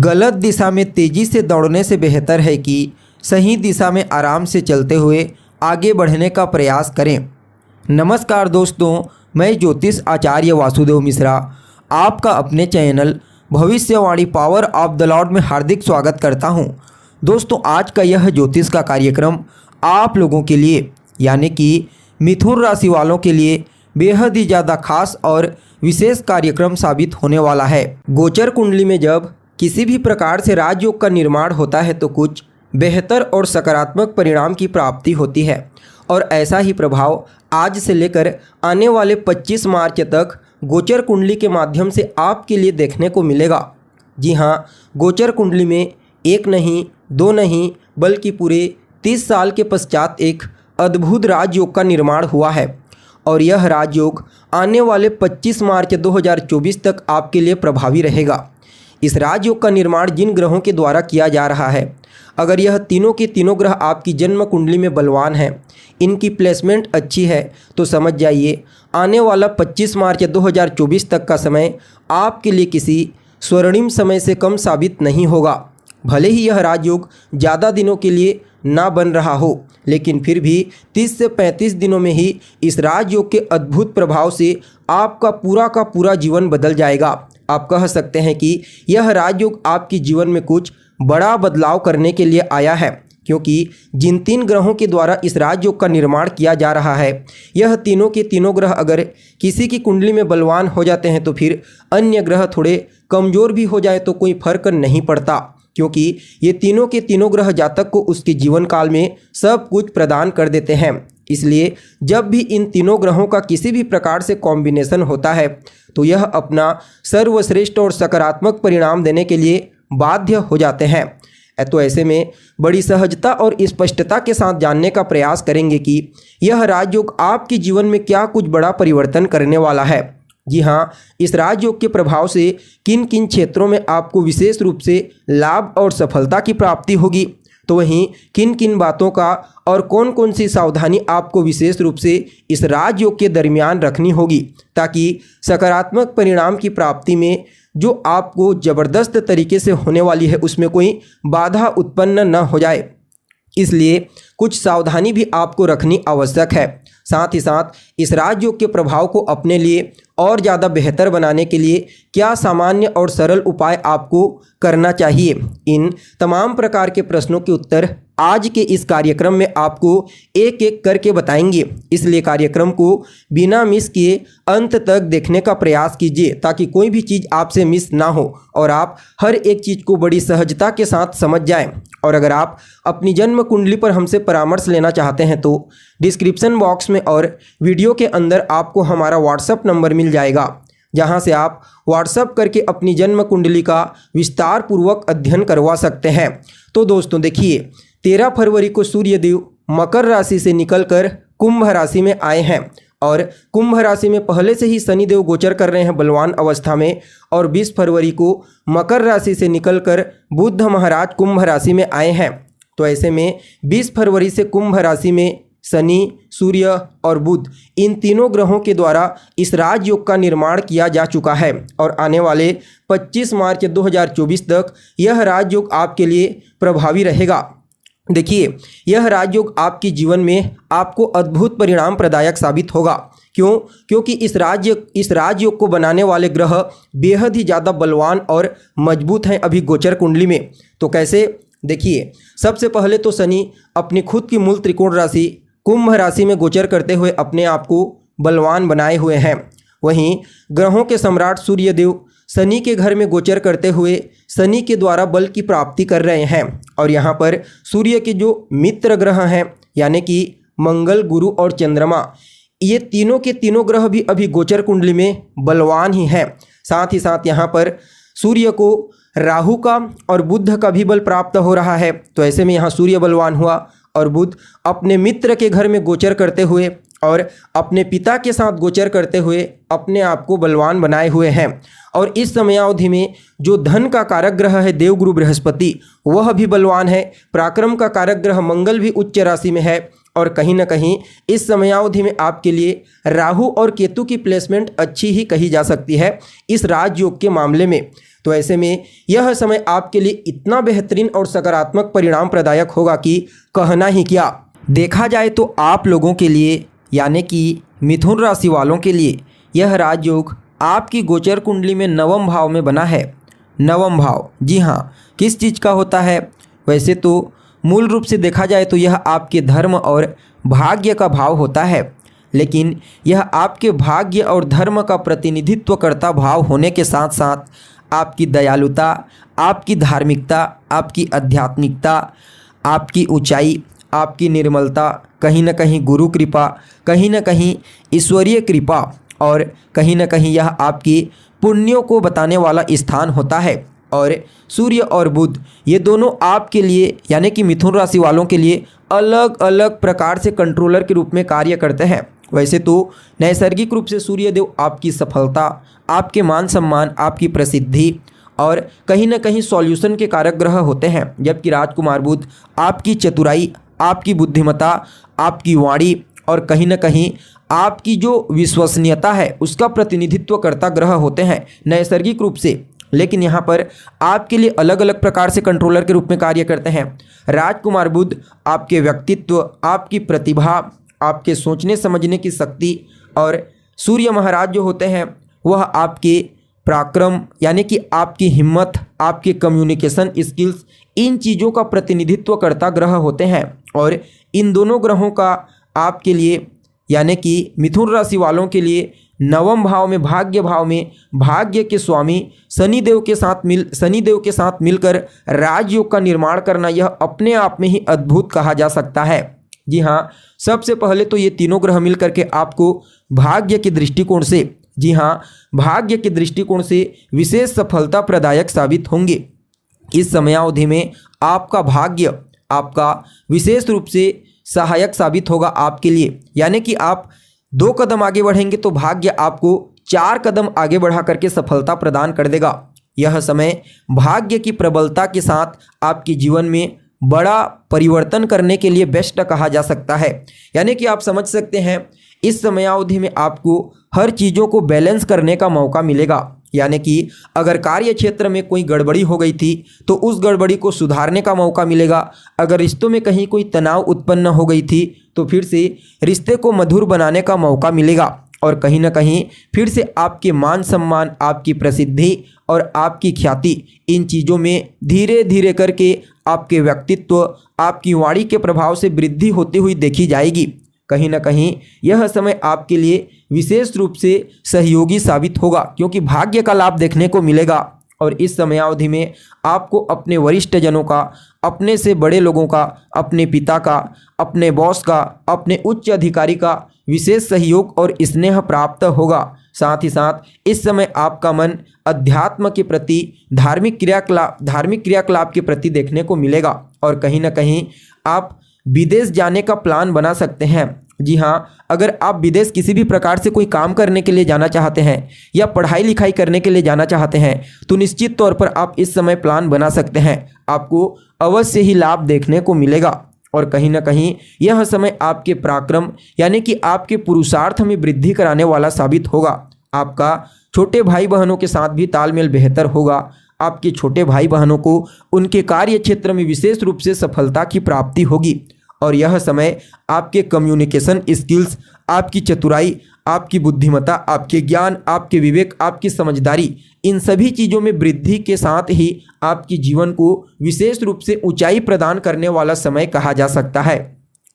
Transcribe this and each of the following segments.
गलत दिशा में तेज़ी से दौड़ने से बेहतर है कि सही दिशा में आराम से चलते हुए आगे बढ़ने का प्रयास करें। नमस्कार दोस्तों, मैं ज्योतिष आचार्य वासुदेव मिश्रा आपका अपने चैनल भविष्यवाणी पावर ऑफ द लॉर्ड में हार्दिक स्वागत करता हूं। दोस्तों, आज का यह ज्योतिष का कार्यक्रम आप लोगों के लिए यानी कि मिथुन राशि वालों के लिए बेहद ही ज़्यादा खास और विशेष कार्यक्रम साबित होने वाला है। गोचर कुंडली में जब किसी भी प्रकार से राजयोग का निर्माण होता है तो कुछ बेहतर और सकारात्मक परिणाम की प्राप्ति होती है और ऐसा ही प्रभाव आज से लेकर आने वाले 25 मार्च तक गोचर कुंडली के माध्यम से आपके लिए देखने को मिलेगा। जी हाँ, गोचर कुंडली में एक नहीं, दो नहीं, बल्कि पूरे 30 साल के पश्चात एक अद्भुत राजयोग का निर्माण हुआ है और यह राजयोग आने वाले 25 मार्च 2024 तक आपके लिए प्रभावी रहेगा। इस राजयोग का निर्माण जिन ग्रहों के द्वारा किया जा रहा है, अगर यह तीनों के तीनों ग्रह आपकी जन्म कुंडली में बलवान हैं, इनकी प्लेसमेंट अच्छी है, तो समझ जाइए आने वाला 25 मार्च 2024 तक का समय आपके लिए किसी स्वर्णिम समय से कम साबित नहीं होगा। भले ही यह राजयोग ज़्यादा दिनों के लिए ना बन रहा हो, लेकिन फिर भी 30 से 35 दिनों में ही इस राजयोग के अद्भुत प्रभाव से आपका पूरा का पूरा जीवन बदल जाएगा। आप कह सकते हैं कि यह राजयोग आपके जीवन में कुछ बड़ा बदलाव करने के लिए आया है, क्योंकि जिन 3 ग्रहों के द्वारा इस राजयोग का निर्माण किया जा रहा है, यह तीनों के तीनों ग्रह अगर किसी की कुंडली में बलवान हो जाते हैं तो फिर अन्य ग्रह थोड़े कमज़ोर भी हो जाए तो कोई फर्क नहीं पड़ता, क्योंकि ये तीनों के तीनों ग्रह जातक को उसके जीवन काल में सब कुछ प्रदान कर देते हैं। इसलिए जब भी इन तीनों ग्रहों का किसी भी प्रकार से कॉम्बिनेशन होता है तो यह अपना सर्वश्रेष्ठ और सकारात्मक परिणाम देने के लिए बाध्य हो जाते हैं। तो ऐसे में बड़ी सहजता और स्पष्टता के साथ जानने का प्रयास करेंगे कि यह राजयोग आपके जीवन में क्या कुछ बड़ा परिवर्तन करने वाला है। जी हाँ, इस राजयोग के प्रभाव से किन किन क्षेत्रों में आपको विशेष रूप से लाभ और सफलता की प्राप्ति होगी, तो वहीं किन किन बातों का और कौन कौन सी सावधानी आपको विशेष रूप से इस राजयोग के दरमियान रखनी होगी, ताकि सकारात्मक परिणाम की प्राप्ति में जो आपको ज़बरदस्त तरीके से होने वाली है उसमें कोई बाधा उत्पन्न न हो जाए। इसलिए कुछ सावधानी भी आपको रखनी आवश्यक है। साथ ही साथ इस राजयोग के प्रभाव को अपने लिए और ज़्यादा बेहतर बनाने के लिए क्या सामान्य और सरल उपाय आपको करना चाहिए, इन तमाम प्रकार के प्रश्नों के उत्तर आज के इस कार्यक्रम में आपको एक एक करके बताएंगे। इसलिए कार्यक्रम को बिना मिस किए अंत तक देखने का प्रयास कीजिए, ताकि कोई भी चीज़ आपसे मिस ना हो और आप हर एक चीज़ को बड़ी सहजता के साथ समझ जाएं। और अगर आप अपनी जन्म कुंडली पर हमसे परामर्श लेना चाहते हैं तो डिस्क्रिप्शन बॉक्स में और वीडियो के अंदर आपको हमारा व्हाट्सएप नंबर मिल जाएगा, जहां से आप व्हाट्सएप करके अपनी जन्म कुंडली का विस्तार पूर्वक अध्ययन करवा सकते हैं। तो दोस्तों देखिए, 13 फरवरी को सूर्यदेव मकर राशि से निकलकर कुंभ राशि में आए हैं और कुंभ राशि में पहले से ही शनिदेव गोचर कर रहे हैं बलवान अवस्था में, और 20 फरवरी को मकर राशि से निकलकर बुध महाराज कुंभ राशि में आए हैं। तो ऐसे में 20 फरवरी से कुंभ राशि में शनि, सूर्य और बुध, इन तीनों ग्रहों के द्वारा इस राजयोग का निर्माण किया जा चुका है और आने वाले 25 मार्च 2024 तक यह राजयोग आपके लिए प्रभावी रहेगा। देखिए, यह राजयोग आपके जीवन में आपको अद्भुत परिणाम प्रदायक साबित होगा। क्यों? क्योंकि इस राजयोग को बनाने वाले ग्रह बेहद ही ज़्यादा बलवान और मजबूत हैं अभी गोचर कुंडली में। तो कैसे? देखिए, सबसे पहले तो शनि अपनी खुद की मूल त्रिकोण राशि कुंभ राशि में गोचर करते हुए अपने आप को बलवान बनाए हुए हैं। वहीं ग्रहों के सम्राट सूर्यदेव शनि के घर में गोचर करते हुए शनि के द्वारा बल की प्राप्ति कर रहे हैं और यहाँ पर सूर्य के जो मित्र ग्रह हैं यानी कि मंगल, गुरु और चंद्रमा, ये तीनों के तीनों ग्रह भी अभी गोचर कुंडली में बलवान ही हैं। साथ ही साथ यहाँ पर सूर्य को राहु का और बुध का भी बल प्राप्त हो रहा है। तो ऐसे में यहाँ सूर्य बलवान हुआ और बुध अपने मित्र के घर में गोचर करते हुए और अपने पिता के साथ गोचर करते हुए अपने आप को बलवान बनाए हुए हैं। और इस समयावधि में जो धन का कारक ग्रह है देवगुरु बृहस्पति, वह भी बलवान है। पराक्रम का कारक ग्रह मंगल भी उच्च राशि में है और कहीं ना कहीं इस समयावधि में आपके लिए राहु और केतु की प्लेसमेंट अच्छी ही कही जा सकती है इस राजयोग के मामले में। तो ऐसे में यह समय आपके लिए इतना बेहतरीन और सकारात्मक परिणाम प्रदायक होगा कि कहना ही क्या। देखा जाए तो आप लोगों के लिए यानी कि मिथुन राशि वालों के लिए यह राजयोग आपकी गोचर कुंडली में नवम भाव में बना है। नवम भाव, जी हाँ, किस चीज़ का होता है? वैसे तो मूल रूप से देखा जाए तो यह आपके धर्म और भाग्य का भाव होता है, लेकिन यह आपके भाग्य और धर्म का प्रतिनिधित्व करता भाव होने के साथ साथ आपकी दयालुता, आपकी धार्मिकता, आपकी आध्यात्मिकता, आपकी ऊंचाई, आपकी निर्मलता, कहीं न कहीं गुरु कृपा, कहीं न कहीं ईश्वरीय कृपा और कहीं न कहीं यह आपकी पुण्यों को बताने वाला स्थान होता है। और सूर्य और बुध ये दोनों आपके लिए यानी कि मिथुन राशि वालों के लिए अलग अलग प्रकार से कंट्रोलर के रूप में कार्य करते हैं। वैसे तो नैसर्गिक रूप से सूर्यदेव आपकी सफलता, आपके मान सम्मान, आपकी प्रसिद्धि और कहीं न कहीं सॉल्यूशन के कारक ग्रह होते हैं, जबकि राजकुमार बुध आपकी चतुराई, आपकी बुद्धिमत्ता, आपकी वाणी और कहीं न कहीं आपकी जो विश्वसनीयता है उसका प्रतिनिधित्व करता ग्रह होते हैं नैसर्गिक रूप से। लेकिन यहाँ पर आपके लिए अलग अलग प्रकार से कंट्रोलर के रूप में कार्य करते हैं। राजकुमार बुध आपके व्यक्तित्व, आपकी प्रतिभा, आपके सोचने समझने की शक्ति और सूर्य महाराज जो होते हैं वह आपके पराक्रम यानी कि आपकी हिम्मत, आपके कम्युनिकेशन स्किल्स, इन चीज़ों का प्रतिनिधित्व करता ग्रह होते हैं। और इन दोनों ग्रहों का आपके लिए यानी कि मिथुन राशि वालों के लिए नवम भाव में, भाग्य भाव में, भाग्य के स्वामी शनिदेव के साथ मिलकर राजयोग का निर्माण करना यह अपने आप में ही अद्भुत कहा जा सकता है। जी हाँ, सबसे पहले तो ये तीनों ग्रह मिल करके आपको भाग्य के दृष्टिकोण से, जी हाँ, भाग्य के दृष्टिकोण से विशेष सफलता प्रदायक साबित होंगे। इस समयावधि में आपका भाग्य आपका विशेष रूप से सहायक साबित होगा आपके लिए, यानी कि आप 2 कदम आगे बढ़ेंगे तो भाग्य आपको 4 कदम आगे बढ़ा करके सफलता प्रदान कर देगा। यह समय भाग्य की प्रबलता के साथ आपके जीवन में बड़ा परिवर्तन करने के लिए बेस्ट कहा जा सकता है। यानी कि आप समझ सकते हैं इस समयावधि में आपको हर चीज़ों को बैलेंस करने का मौका मिलेगा। यानी कि अगर कार्य क्षेत्र में कोई गड़बड़ी हो गई थी तो उस गड़बड़ी को सुधारने का मौका मिलेगा। अगर रिश्तों में कहीं कोई तनाव उत्पन्न हो गई थी तो फिर से रिश्ते को मधुर बनाने का मौका मिलेगा। और कहीं ना कहीं फिर से आपके मान सम्मान, आपकी प्रसिद्धि और आपकी ख्याति, इन चीज़ों में धीरे धीरे करके आपके व्यक्तित्व, आपकी वाणी के प्रभाव से वृद्धि होती हुई देखी जाएगी। कहीं ना कहीं यह समय आपके लिए विशेष रूप से सहयोगी साबित होगा, क्योंकि भाग्य का लाभ देखने को मिलेगा। और इस समयावधि में आपको अपने वरिष्ठ जनों का, अपने से बड़े लोगों का, अपने पिता का, अपने बॉस का, अपने उच्च अधिकारी का विशेष सहयोग और स्नेह प्राप्त होगा। साथ ही साथ इस समय आपका मन अध्यात्म के प्रति, धार्मिक क्रियाकलाप के प्रति देखने को मिलेगा। और कहीं ना कहीं आप विदेश जाने का प्लान बना सकते हैं। जी हाँ, अगर आप विदेश किसी भी प्रकार से कोई काम करने के लिए जाना चाहते हैं या पढ़ाई लिखाई करने के लिए जाना चाहते हैं तो निश्चित तौर पर आप इस समय प्लान बना सकते हैं। आपको अवश्य ही लाभ देखने को मिलेगा। और कहीं ना कहीं यह समय आपके पराक्रम यानी कि आपके पुरुषार्थ में वृद्धि कराने वाला साबित होगा। आपका छोटे भाई बहनों के साथ भी तालमेल बेहतर होगा। आपके छोटे भाई बहनों को उनके कार्य क्षेत्र में विशेष रूप से सफलता की प्राप्ति होगी। और यह समय आपके कम्युनिकेशन स्किल्स, आपकी चतुराई, आपकी बुद्धिमत्ता, आपके ज्ञान, आपके विवेक, आपकी समझदारी, इन सभी चीज़ों में वृद्धि के साथ ही आपके जीवन को विशेष रूप से ऊंचाई प्रदान करने वाला समय कहा जा सकता है।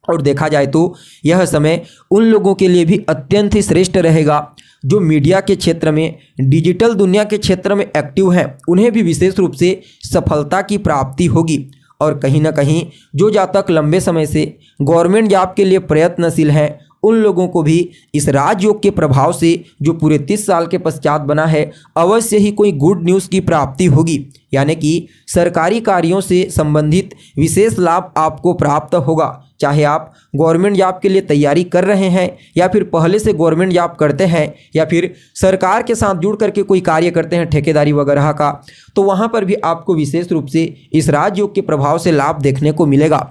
और देखा जाए तो यह समय उन लोगों के लिए भी अत्यंत ही श्रेष्ठ रहेगा जो मीडिया के क्षेत्र में, डिजिटल दुनिया के क्षेत्र में एक्टिव हैं। उन्हें भी विशेष रूप से सफलता की प्राप्ति होगी। और कहीं ना कहीं जो जातक लंबे समय से गवर्नमेंट जॉब के लिए प्रयत्नशील हैं उन लोगों को भी इस राजयोग के प्रभाव से जो पूरे 30 साल के पश्चात बना है अवश्य ही कोई गुड न्यूज़ की प्राप्ति होगी। यानी कि सरकारी कार्यों से संबंधित विशेष लाभ आपको प्राप्त होगा। चाहे आप गवर्नमेंट जॉब के लिए तैयारी कर रहे हैं या फिर पहले से गवर्नमेंट जॉब करते हैं या फिर सरकार के साथ जुड़ करके कोई कार्य करते हैं ठेकेदारी वगैरह का, तो वहाँ पर भी आपको विशेष रूप से इस राजयोग के प्रभाव से लाभ देखने को मिलेगा।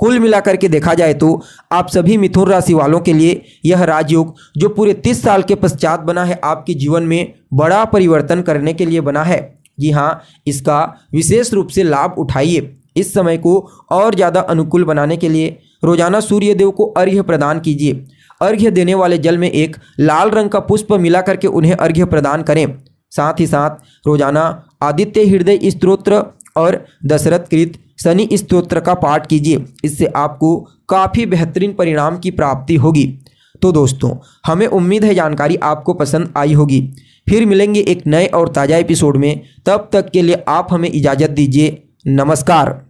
कुल मिलाकर के देखा जाए तो आप सभी मिथुन राशि वालों के लिए यह राजयोग जो पूरे 30 साल के पश्चात बना है आपके जीवन में बड़ा परिवर्तन करने के लिए बना है। जी हाँ, इसका विशेष रूप से लाभ उठाइए। इस समय को और ज़्यादा अनुकूल बनाने के लिए रोजाना सूर्य देव को अर्घ्य प्रदान कीजिए। अर्घ्य देने वाले जल में एक लाल रंग का पुष्प मिला करके उन्हें अर्घ्य प्रदान करें। साथ ही साथ रोजाना आदित्य हृदय स्तोत्र और दशरथ कृत शनि स्तोत्र का पाठ कीजिए। इससे आपको काफ़ी बेहतरीन परिणाम की प्राप्ति होगी। तो दोस्तों, हमें उम्मीद है जानकारी आपको पसंद आई होगी। फिर मिलेंगे एक नए और ताज़ा एपिसोड में। तब तक के लिए आप हमें इजाज़त दीजिए। नमस्कार।